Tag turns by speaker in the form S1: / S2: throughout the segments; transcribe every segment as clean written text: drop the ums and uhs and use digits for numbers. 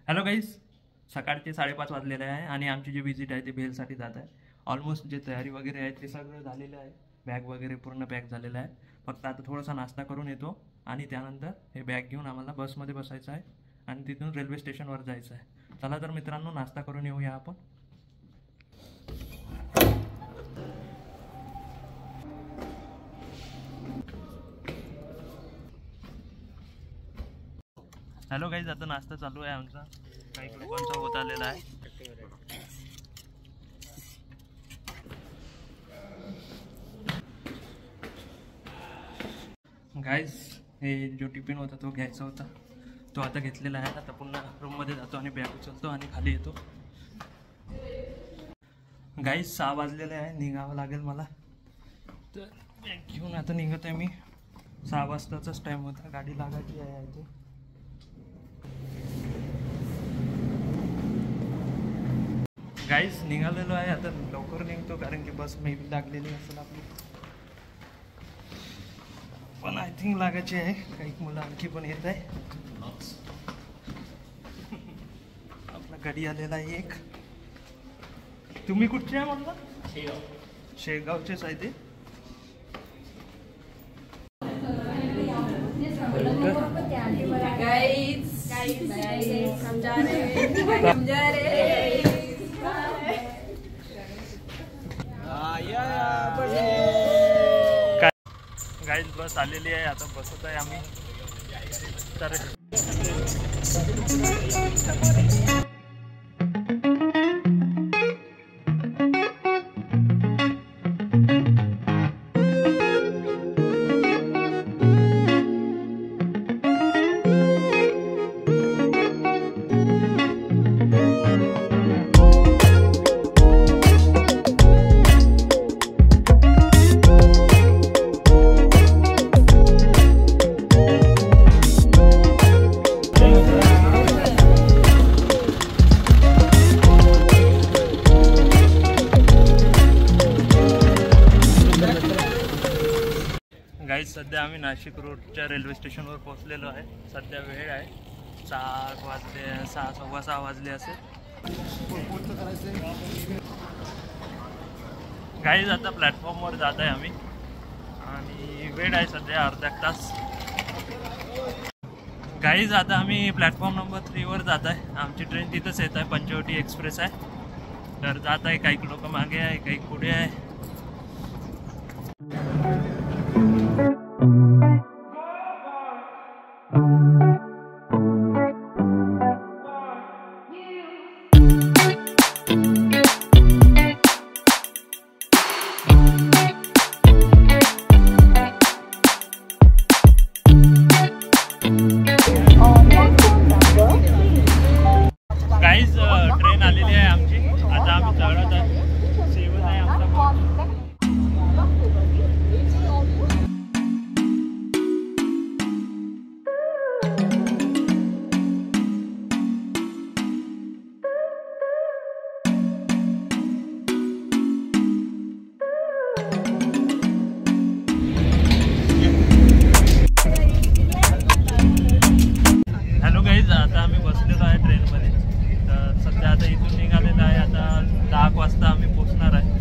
S1: Hello guys, सकाळचे 5:30 वाजलेले आहे आणि आमची जी व्हिजिट आहे ती भेलसाठी जात आहे. ऑलमोस्ट जे तयारी वगैरे आहे ते सगळं झालेलं आहे. बॅग वगैरे पूर्ण पॅक झालेलं आहे. फक्त आता थोडासा नाश्ता करून येतो आणि त्यानंतर हे बॅग घेऊन आम्हाला बसमध्ये बसायचं आहे आणि तिथून रेल्वे स्टेशनवर जायचं आहे. चला तर मित्रांनो, नाश्ता करून येऊया आपण. हॅलो गाईज, आता नाश्ता चालू आहे आमचा. काही लोकांचा होत आलेला आहे. गाईज, हे जो टिफिन होता तो घ्यायचा होता, तो आता घेतलेला आहे. आता पुन्हा रूममध्ये जातो आणि बॅग उचलतो आणि खाली येतो. गाईज, 6 वाजलेले आहे, निघावं लागेल मला. तर बॅग घेऊन आता निघत आहे मी. 6 वाजताचाच टाईम होता, गाडी लागायची आहे इथे. गाईज, निघालेलो आहे आता. लवकर निघतो कारण की बस मे बी लागलेली असेल आपली, पण आय थिंक लागायची आहे. काही मुलं आणखी पण येत आहे. आपला गाडी आलेला आहे एक. तुम्ही कुठचे आहे म्हटलं? शेगावचेच आहे ते. गाईज, बस आलेली आहे, आता बसत आहे आम्ही. तर गाईज, सध्या आम्ही नाशिक रोडच्या रेल्वे स्टेशनवर पोहोचलेलो आहे. सध्या वेळ आहे 6 वाजले, 6 सव्वा 6 वाजले असेल. गाईज, आता प्लॅटफॉर्मवर जात आहे आम्ही आणि वेळ आहे सध्या अर्धा तास. गाईज, आता आम्ही प्लॅटफॉर्म नंबर 3 वर जात आहे. आमची ट्रेन तिथंच येत आहे, पंचवटी एक्सप्रेस आहे. तर जात आहे. काही लोक मागे आहे, काही पुढे आहे. गाईज, ट्रेन आलेली आहे आमची. आता आम्ही चढत आहे. सेवन आहे आमचा. हॅलो गाईज, आता आम्ही बसलेलो आहे ट्रेनमध्ये. तर सध्या आता इथून निघालेलं आहे. आता 10 वाजता आम्ही पोचणार आहे.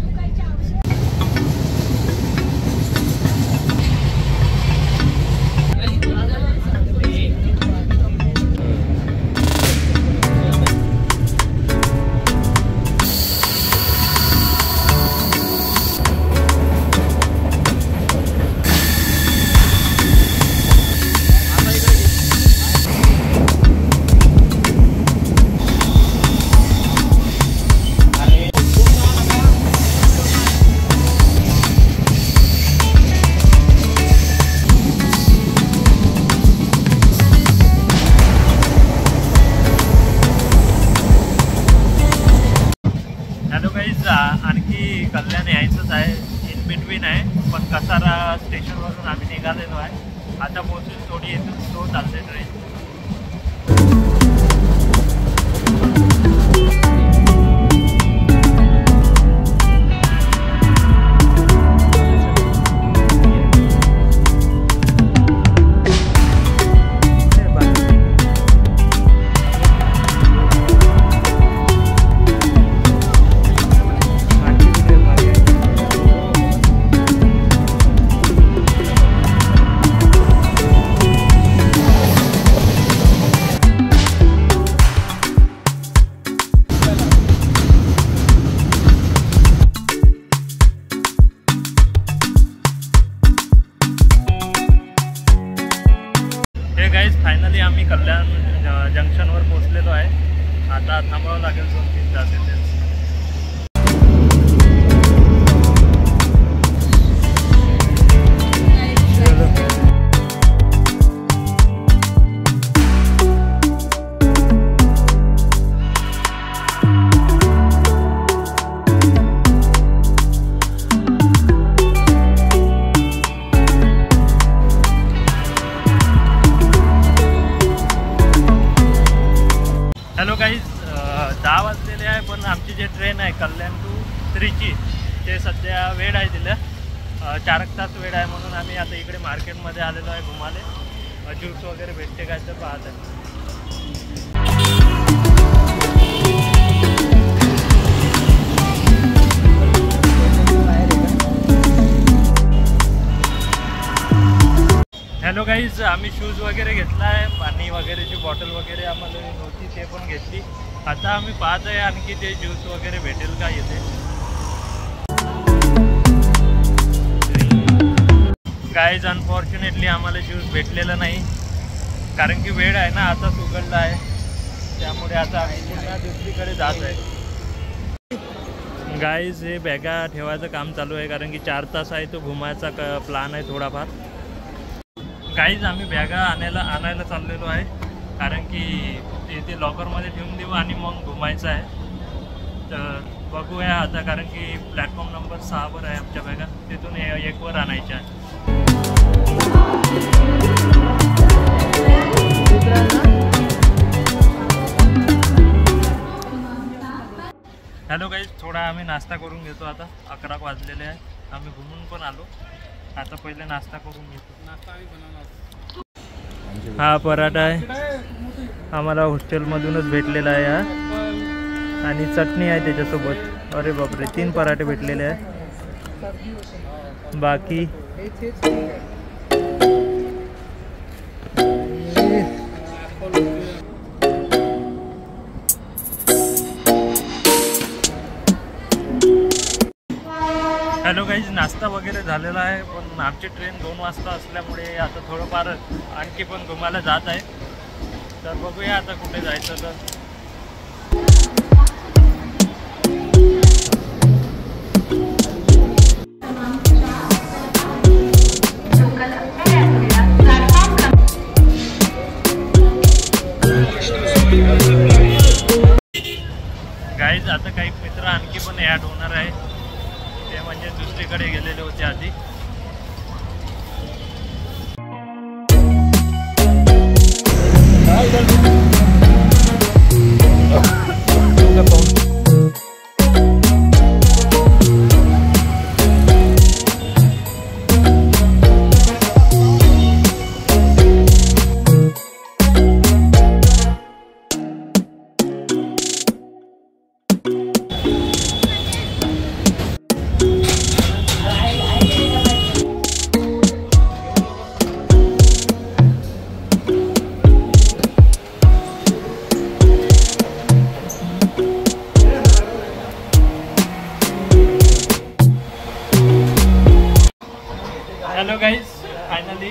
S1: आणखी कल्याण यायचंच आहे, इन बिटवीन आहे. पण कसारा स्टेशनवरून आम्ही निघालेलो आहे. आता पोहोचून थोडी येथून स्लो चालते ट्रेन. आता थांबावं लागेल 2-3 तास इथे. हॅलो गाईज, 10 वाजलेले आहे, पण आमची जे ट्रेन आहे कल्याण टू त्रिची ते सध्या वेळ आहे दिलं 4 तास वेळ आहे, म्हणून आम्ही आता इकडे मार्केटमध्ये आलेलो आहे घुमाले. ज्यूस वगैरे भेटते काय तर पाहत आहे. हॅलो गाईज, आम्ही शूज वगैरे घेतला आहे, पाणी वगैरेची बॉटल वगैरे आम्हाला नव्हती ते पण घेतली. आता आम्ही पाहत आहे आणखी ते ज्यूस वगैरे भेटेल का येते. गाईज, अनफॉर्च्युनेटली आम्हाला ज्यूस भेटलेला नाही, कारण की वेळ आहे ना आताच उघडला आहे, त्यामुळे आता आम्ही पुन्हा दुसरीकडे जात आहे. गाईज, हे बॅगा ठेवायचं काम चालू आहे, कारण की 4 तास आहे तो घुमायचा प्लान आहे थोडाफार. गाईज, आम्ही बॅगा आणायला चाललेलो आहे, कारण की ते लॉकरमध्ये ठेवून देऊ आणि मग घुमायचं आहे. तर बघूया आता, कारण की प्लॅटफॉर्म नंबर 6वर आहे आमच्या बॅगा, तिथून 1वर आणायच्या आहे. हॅलो गाईज, थोडा आम्ही नाश्ता करून घेतो. आता 11 वाजलेले आहे, आम्ही घुमून पण आलो, आता पहिले नाश्ता करून घेतो. हा पराठा आहे, आम्हाला हॉस्टेलमधूनच भेटलेला आहे हा, आणि चटणी आहे त्याच्यासोबत. अरे बापरे, 3 पराठे भेटलेले आहे. बाकी हॅलो गाईज, नाश्ता वगैरे झालेला आहे, पण आमची ट्रेन 2 वाजता असल्यामुळे आता थोडंफार आणखी पण घुमायला जात आहे. तर बघूया आता कुठे जायचं. तर गाईज, आता काही मित्र आणखी पण ॲड होणार आहे, ते म्हणजे दुसरीकडे गेलेले होते आधी. Hello guys, finally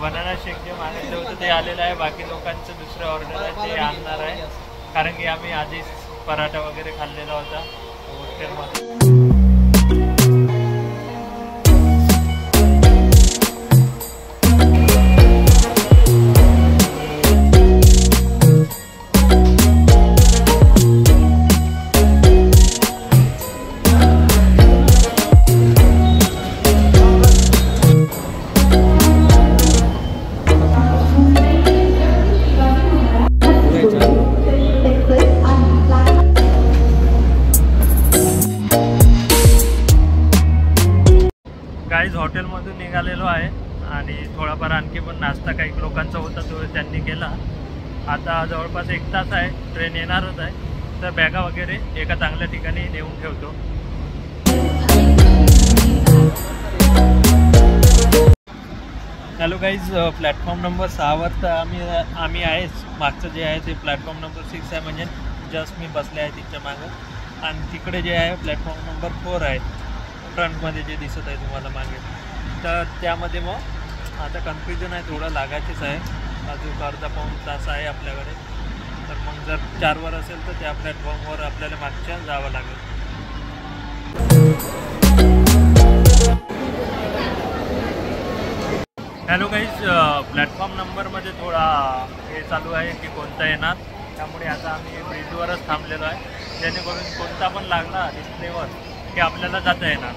S1: banana shake जे मागितलं होतं ते आलेलं आहे. बाकी लोकांचं दुसरं ऑर्डर आहे ते आणणार आहे, कारण की आम्ही आधीच पराठा वगैरे खाल्लेला होता हॉस्टेलमध्ये. गाईज, हॉटेलमधून निघालेलो आहे आणि थोडाफार आणखी पण नाश्ता काही लोकांचा होता तो त्यांनी केला. आता जवळपास 1 तास आहे, ट्रेन येणारच आहे, तर बॅगा वगैरे एका चांगल्या ठिकाणी नेऊन ठेवतो. हॅलो गाईज, प्लॅटफॉर्म नंबर 6वर तर आम्ही आहेच. मागचं जे आहे ते प्लॅटफॉर्म नंबर 6 आहे, म्हणजे जस्ट मी बसले आहे तिच्या मागं. आणि तिकडे जे आहे प्लॅटफॉर्म नंबर 4 आहे, फ्रंटमध्ये जे दिसत आहे तुम्हाला मागे. तर त्यामध्ये मग आता कन्फ्युजन आहे, थोडं लागायचीच आहे. अजून अर्धा पाऊण तास आहे आपल्याकडे, तर मग जर 4 वर असेल तर त्या प्लॅटफॉर्मवर आपल्याला मागच्या जावं लागेल. हॅलो गाईज, प्लॅटफॉर्म नंबरमध्ये थोडा हे चालू आहे की कोणता येणार, त्यामुळे आता आम्ही ब्रिजवरच थांबलेलो आहे, जेणेकरून कोणता पण लागला डिस्प्लेवर की आपल्याला जाता येणार.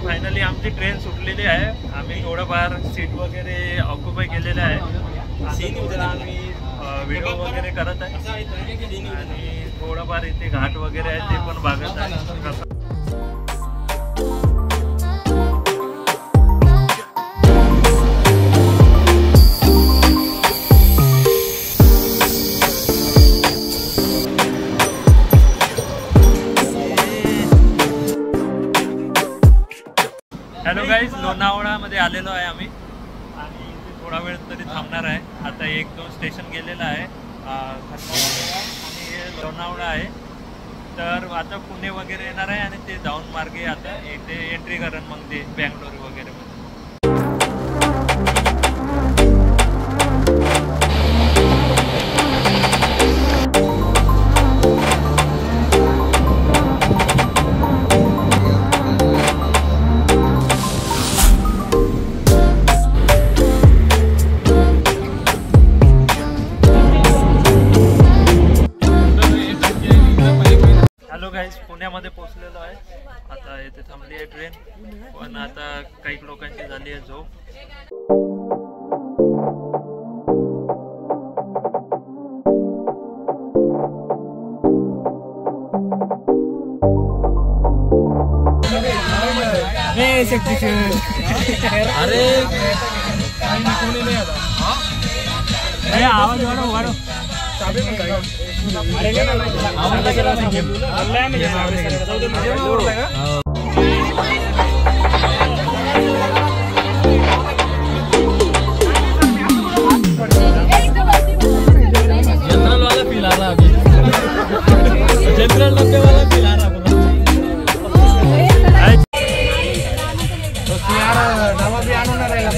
S1: फायनली आमची ट्रेन सुटलेली आहे. आम्ही थोडंफार सीट वगैरे ऑक्युपाय केलेलं आहे. आम्ही व्हिडिओ वगैरे करत आहे आणि थोडंफार इथे घाट वगैरे आहे ते पण बघत आहे. हॅलो गाईज, लोणावळामध्ये आलेलो आहे आम्ही आणि इथे थोडा वेळ तरी थांबणार आहे. आता 1-2 स्टेशन गेलेलं आहे, खरपावळा आणि हे लोणावळा आहे. तर आता पुणे वगैरे येणार आहे आणि ते जाऊन मार्गे आता इथे एंट्री करण मग ते बँगलोर वगैरे मध्ये. पुण्यामध्ये पोहोचलेलो आहे. आता येथे थांबली आहे ट्रेन, पण आता काही लोकांची झाली आहे झोप. अरे आवाज वाढव. जनरल वाला फील आ रहा अभी. जनरल डब्बे वाला फील आ रहा तो यार नवा भी आणून राहिला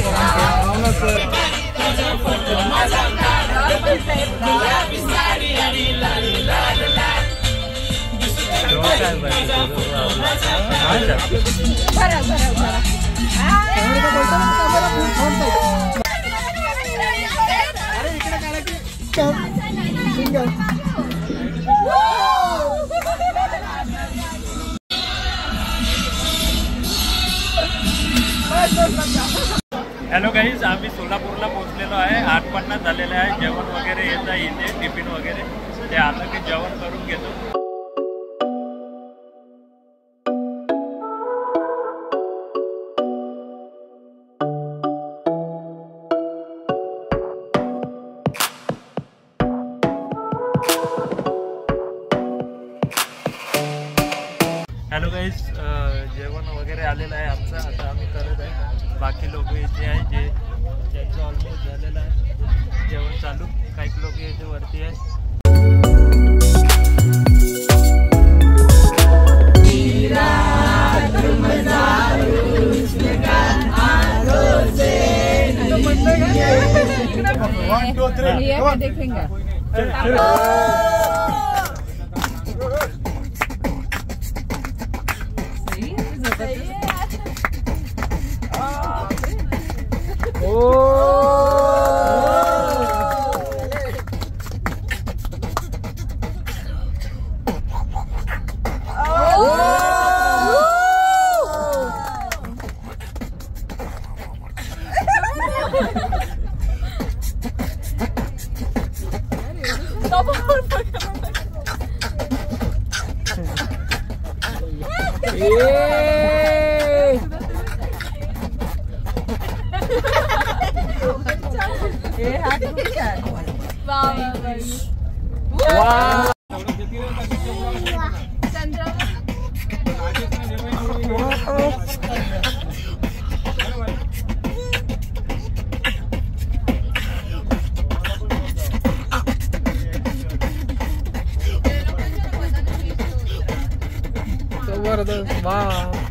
S1: हॅलो गाईज, आम्ही सोलापूरला पोहोचलेलो आहे. 8:50 झालेलं आहे. जेवण वगैरे येत आहे इथे, टिफिन वगैरे ते आलं की जेवण करून घेतो. हॅलो गाईज, जेवण वगैरे आलेलं आहे आमचं. आता आम्ही करत आहे. बाकी लोक इथे आहे जे ज्यांचं ऑलमोस्ट झालेलं आहे जेवण चालू. काही लोक इथे वरती आहेत.
S2: जबरदस्त वाह.